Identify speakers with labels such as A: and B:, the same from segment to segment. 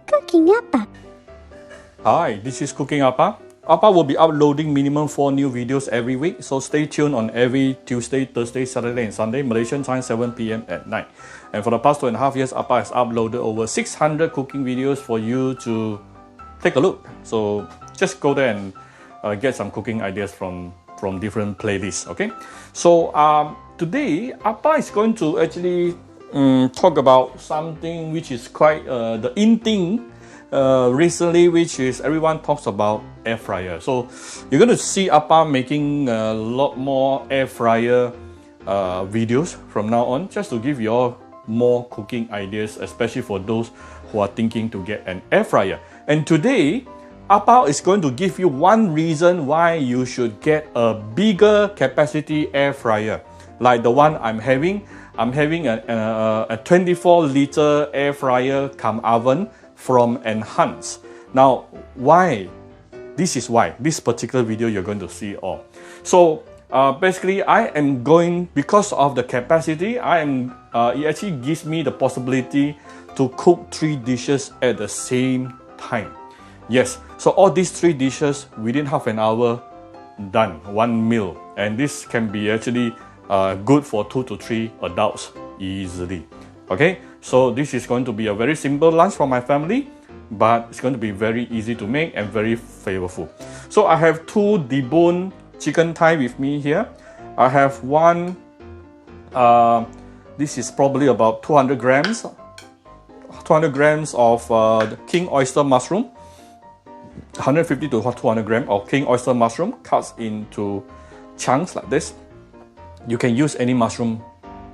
A: Cooking Appa.
B: Hi, this is Cooking Appa. Appa will be uploading minimum 4 new videos every week, so stay tuned on every Tuesday, Thursday, Saturday and Sunday, Malaysian time 7 p.m. at night. And for the past 2.5 years, Appa has uploaded over 600 cooking videos for you to take a look. So just go there and get some cooking ideas from different playlists, okay? So today, Appa is going to actually talk about something which is quite the in thing recently, which is everyone talks about air fryer. So you're going to see Appa making a lot more air fryer videos from now on, just to give you all more cooking ideas, especially for those who are thinking to get an air fryer. And today, Appa is going to give you one reason why you should get a bigger capacity air fryer, like the one I'm having. I'm having a 24-liter air fryer cum oven from Enhans. Now, why? This is why. This particular video you're going to see all. So basically, I am going, because of the capacity, it actually gives me the possibility to cook 3 dishes at the same time. Yes, so all these 3 dishes within half an hour, done, 1 meal. And this can be actually good for 2 to 3 adults easily. Okay, so this is going to be a very simple lunch for my family, but it's going to be very easy to make and very flavorful. So I have 2 deboned chicken thigh with me here. I have one, this is probably about 200 grams of the king oyster mushroom. 150 to 200 grams of king oyster mushroom cut into chunks like this. You can use any mushroom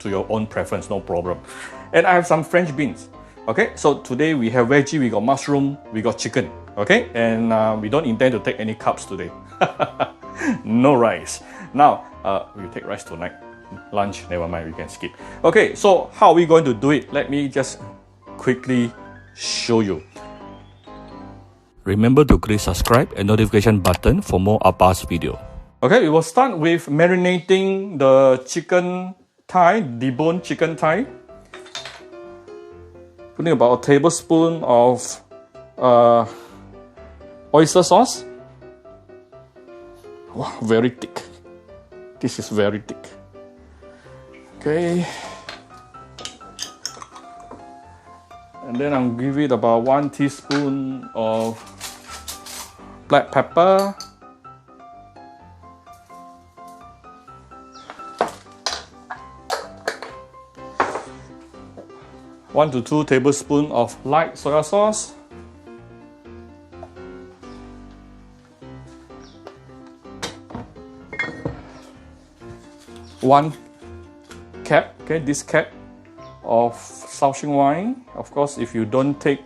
B: to your own preference, no problem. And I have some French beans. Okay, so today we have veggie, we got mushroom, we got chicken. Okay, and we don't intend to take any carbs today. No rice. Now, we'll take rice tonight. Lunch, never mind, we can skip. Okay, so how are we going to do it? Let me just quickly show you. Remember to click subscribe and notification button for more Appa's video. Okay, we will start with marinating the chicken thigh, deboned chicken thigh. Putting about a tablespoon of oyster sauce. Wow, very thick. This is very thick. Okay. And then I'll give it about 1 teaspoon of black pepper. One to 2 tablespoons of light soy sauce. One cap, okay, this cap of Shaoxing wine. Of course, if you don't take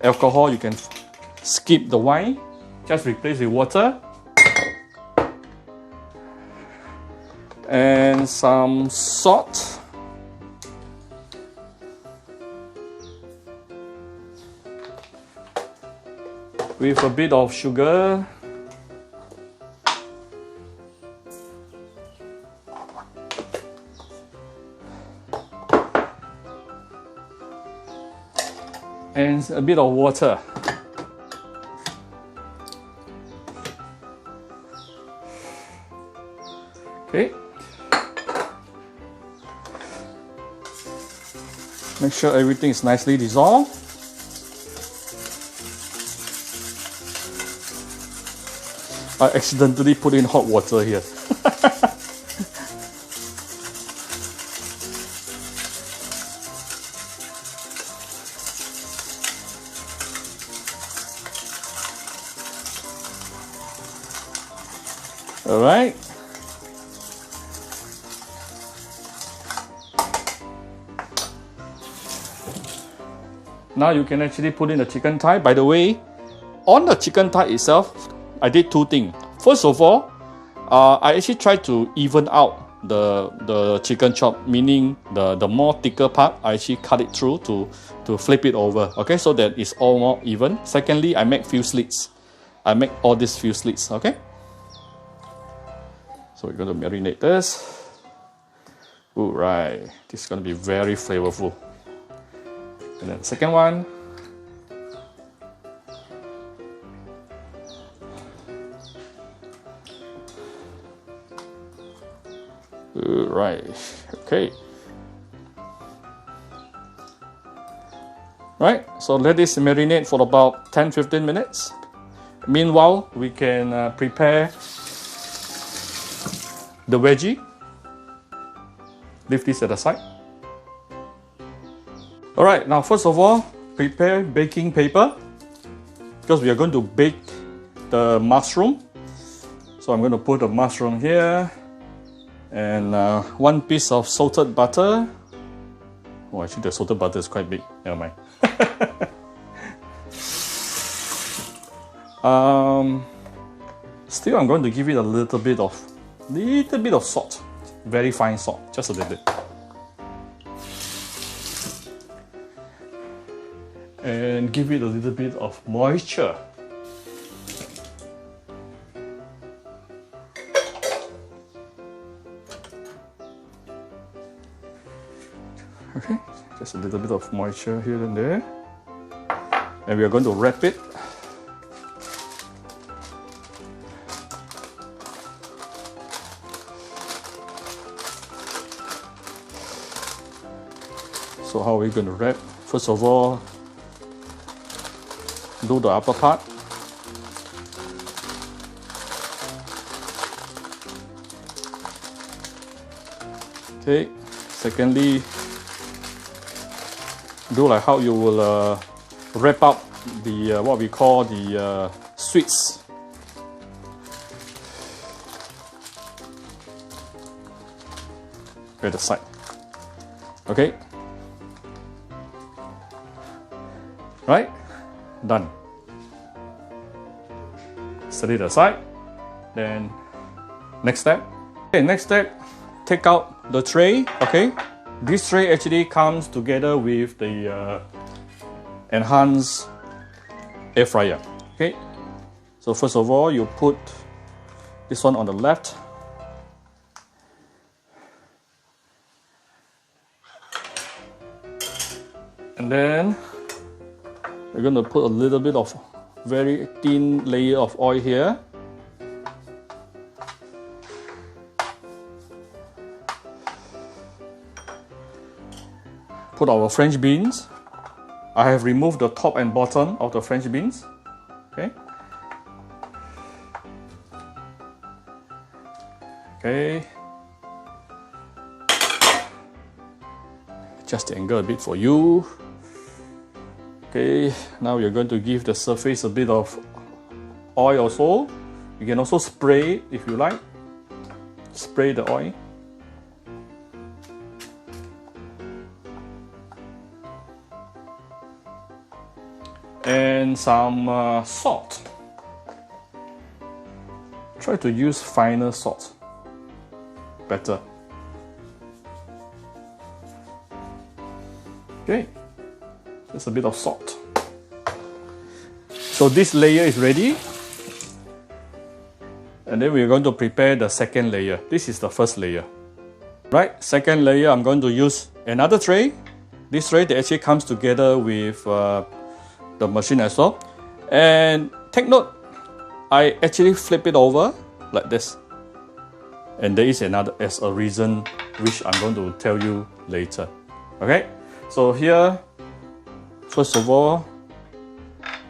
B: alcohol, you can skip the wine. Just replace with water. And some salt. With a bit of sugar. And a bit of water. Okay. Make sure everything is nicely dissolved. I accidentally put in hot water here. All right. Now you can actually put in the chicken thigh. By the way, on the chicken thigh itself, I did 2 things. First of all, I actually tried to even out the chicken chop, meaning the more thicker part, I actually cut it through to flip it over. Okay, so that it's all more even. Secondly, I make few slits. I make all these few slits. Okay. So we're going to marinate this. All right, this is going to be very flavorful. And then the second one. Right, okay. Right, so let this marinate for about 10-15 minutes. Meanwhile, we can prepare the veggie. Leave this at the side. Alright, now first of all, prepare baking paper because we are going to bake the mushroom. So I'm going to put the mushroom here and 1 piece of salted butter. Oh, actually the salted butter is quite big. Never mind. Still, I'm going to give it a little bit of salt, very fine salt, just a little bit, and give it a little bit of moisture. Okay, just a little bit of moisture here and there, and we are going to wrap it. So how are we going to wrap? First of all, do the upper part. Okay. Secondly, do like how you will wrap up the what we call the sweets. At the side. Okay. Right, done. Set it aside. Then next step. Okay, next step, take out the tray. Okay, this tray actually comes together with the Enhans Air Fryer. Okay, so first of all, you put this one on the left. And then we're going to put a little bit of very thin layer of oil here. Put our French beans. I have removed the top and bottom of the French beans. Okay. Okay. Adjust the angle a bit for you. Okay, now you're going to give the surface a bit of oil also. You can also spray it if you like. Spray the oil. And some salt. Try to use finer salt. Better. Okay. Just a bit of salt. So this layer is ready. And then we're going to prepare the second layer. This is the first layer. Right, second layer, I'm going to use another tray. This tray that actually comes together with the machine as well. And take note, I actually flip it over like this. And there is another as a reason which I'm going to tell you later. Okay, so here, first of all,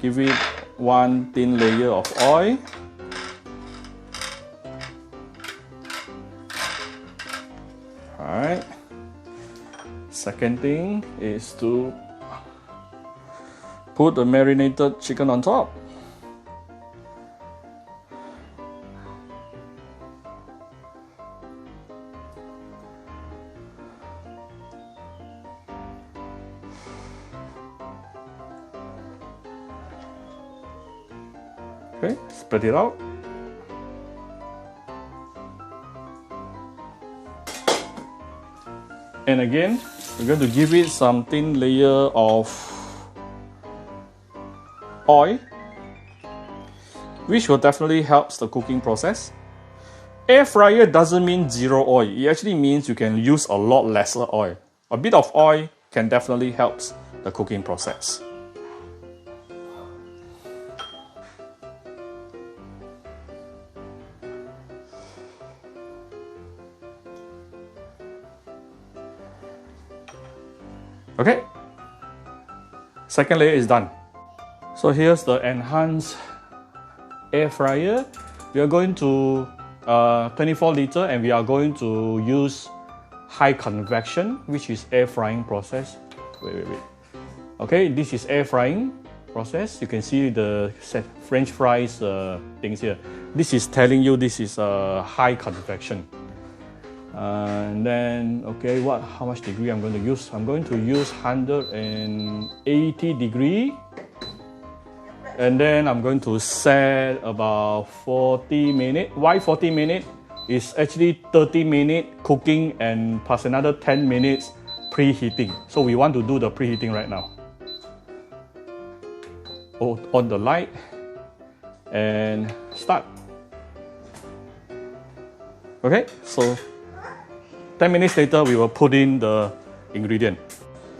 B: give it one thin layer of oil. Alright. Second thing is to put the marinated chicken on top. Okay, spread it out. And again, we're going to give it some thin layer of oil, which will definitely help the cooking process. Air fryer doesn't mean zero oil. It actually means you can use a lot lesser oil. A bit of oil can definitely help the cooking process. Okay, second layer is done. So here's the Enhans Air Fryer. We are going to 24 liter, and we are going to use high convection, which is air frying process. Wait. Okay, this is air frying process. You can see the French fries things here. This is telling you this is high convection. And then, okay, how much degree I'm going to use? I'm going to use 180 degree. And then I'm going to set about 40 minutes. Why 40 minutes? It's actually 30 minutes cooking and plus another 10 minutes preheating. So we want to do the preheating right now. On the light and start. Okay, so 10 minutes later we will put in the ingredient.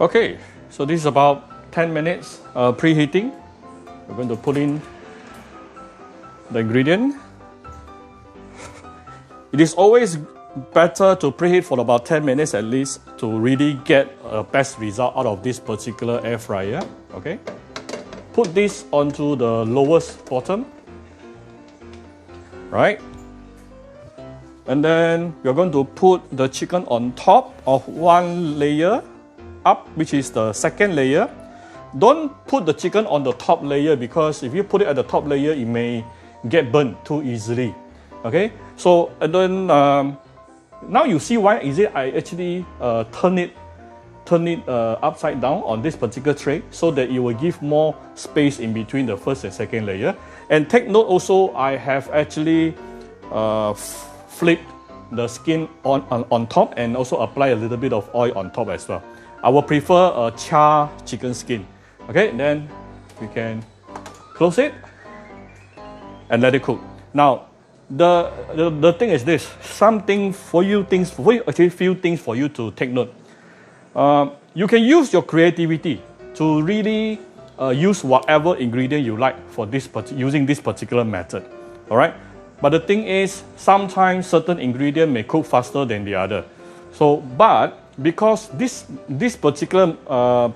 B: Okay, so this is about 10 minutes preheating. We're going to put in the ingredient. It is always better to preheat for about 10 minutes at least to really get a best result out of this particular air fryer. Okay, put this onto the lowest bottom, right? And then we're going to put the chicken on top of one layer up, which is the second layer. Don't put the chicken on the top layer, because if you put it at the top layer, it may get burnt too easily. Okay, so and then now you see why is it I actually turn it upside down on this particular tray, so that it will give more space in between the first and second layer. And take note also, I have actually flipped the skin on top and also apply a little bit of oil on top as well. I will prefer a char chicken skin. Okay, then we can close it and let it cook. Now, the thing is this: actually few things for you to take note. You can use your creativity to really use whatever ingredient you like for using this particular method. All right, but the thing is, sometimes certain ingredient may cook faster than the other. So, but because this particular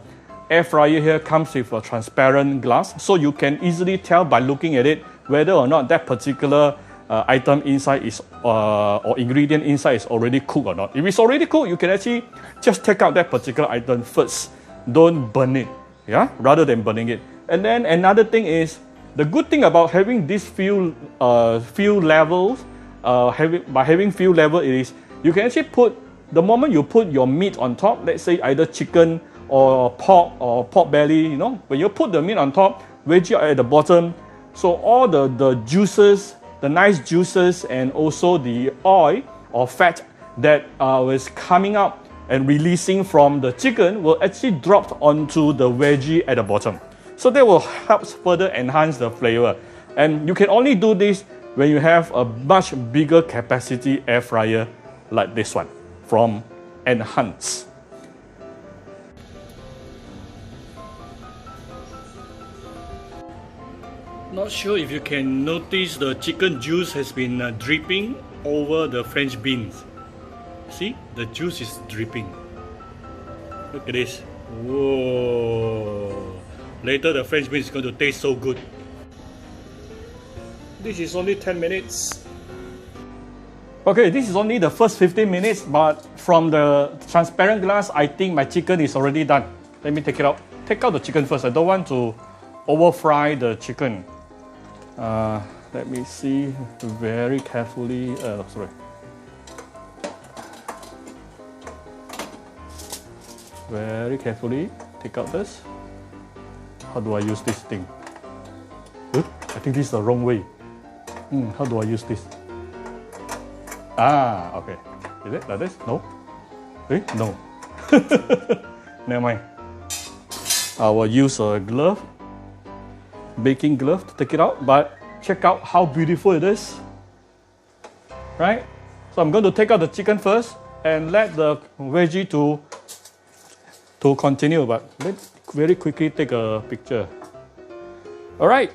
B: air fryer here comes with a transparent glass, so you can easily tell by looking at it whether or not that particular item inside is or ingredient inside is already cooked or not. If it's already cooked, you can actually just take out that particular item first. Don't burn it, yeah, rather than burning it. And then another thing is, the good thing about having these few levels, by having few levels, is you can actually put, the moment you put your meat on top, let's say either chicken or pork belly, you know, when you put the meat on top, veggie at the bottom, so all the juices, the nice juices, and also the oil or fat that was coming up and releasing from the chicken will actually drop onto the veggie at the bottom. So that will help further enhance the flavor. And you can only do this when you have a much bigger capacity air fryer like this one from Enhans. Not sure if you can notice the chicken juice has been dripping over the French beans. See, the juice is dripping. Look at this. Whoa! Later the French beans is going to taste so good. This is only 10 minutes. Okay, this is only the first 15 minutes, but from the transparent glass, I think my chicken is already done. Let me take it out. Take out the chicken first. I don't want to over fry the chicken. Let me see very carefully. Very carefully take out this. How do I use this thing? I think this is the wrong way. How do I use this? Okay. Is it like this? No? No. Never mind. I will use a glove, baking glove, to take it out, but check out how beautiful it is. Right? So I'm going to take out the chicken first and let the veggie to continue, but let's very quickly take a picture. Alright.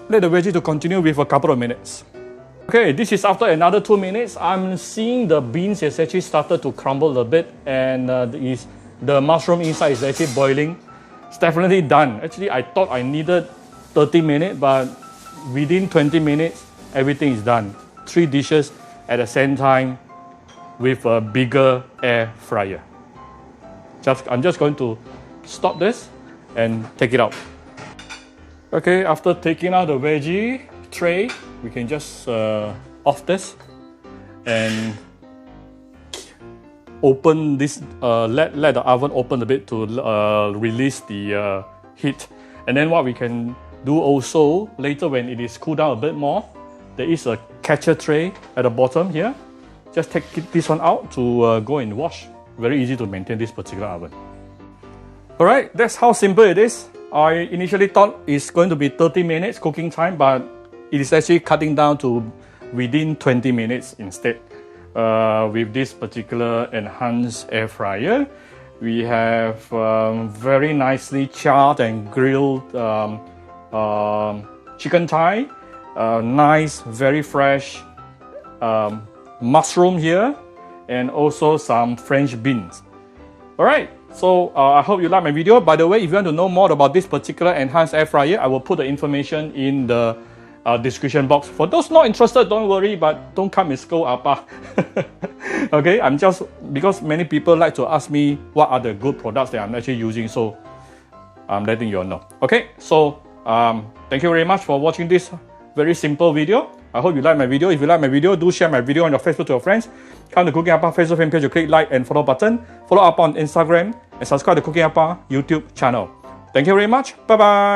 B: Let the veggie to continue with a couple of minutes. Okay, this is after another 2 minutes. I'm seeing the beans has actually started to crumble a bit, and the mushroom inside is actually boiling. It's definitely done. Actually, I thought I needed 30 minutes, but within 20 minutes, everything is done. 3 dishes at the same time with a bigger air fryer. I'm just going to stop this and take it out. Okay, after taking out the veggie tray, we can just off this and open this, let the oven open a bit to release the heat. And then what we can do also, later when it is cooled down a bit more, there is a catcher tray at the bottom here. Just take this one out to go and wash. Very easy to maintain this particular oven. Alright, that's how simple it is. I initially thought it's going to be 30 minutes cooking time, but it is actually cutting down to within 20 minutes instead. With this particular Enhans Air Fryer, we have very nicely charred and grilled chicken thigh, nice, very fresh mushroom here, and also some French beans. Alright, so I hope you like my video. By the way, if you want to know more about this particular Enhans Air Fryer, I will put the information in the description box. For those not interested, don't worry, but don't come and scold Appa. Okay, I'm just, because many people like to ask me what are the good products that I'm actually using, so I'm letting you all know. Okay, so thank you very much for watching this very simple video. I hope you like my video. If you like my video, do share my video on your Facebook to your friends. Come to Cooking Appa Facebook fan page to click like and follow button. Follow Appa on Instagram and subscribe to Cooking Appa YouTube channel. Thank you very much. Bye bye.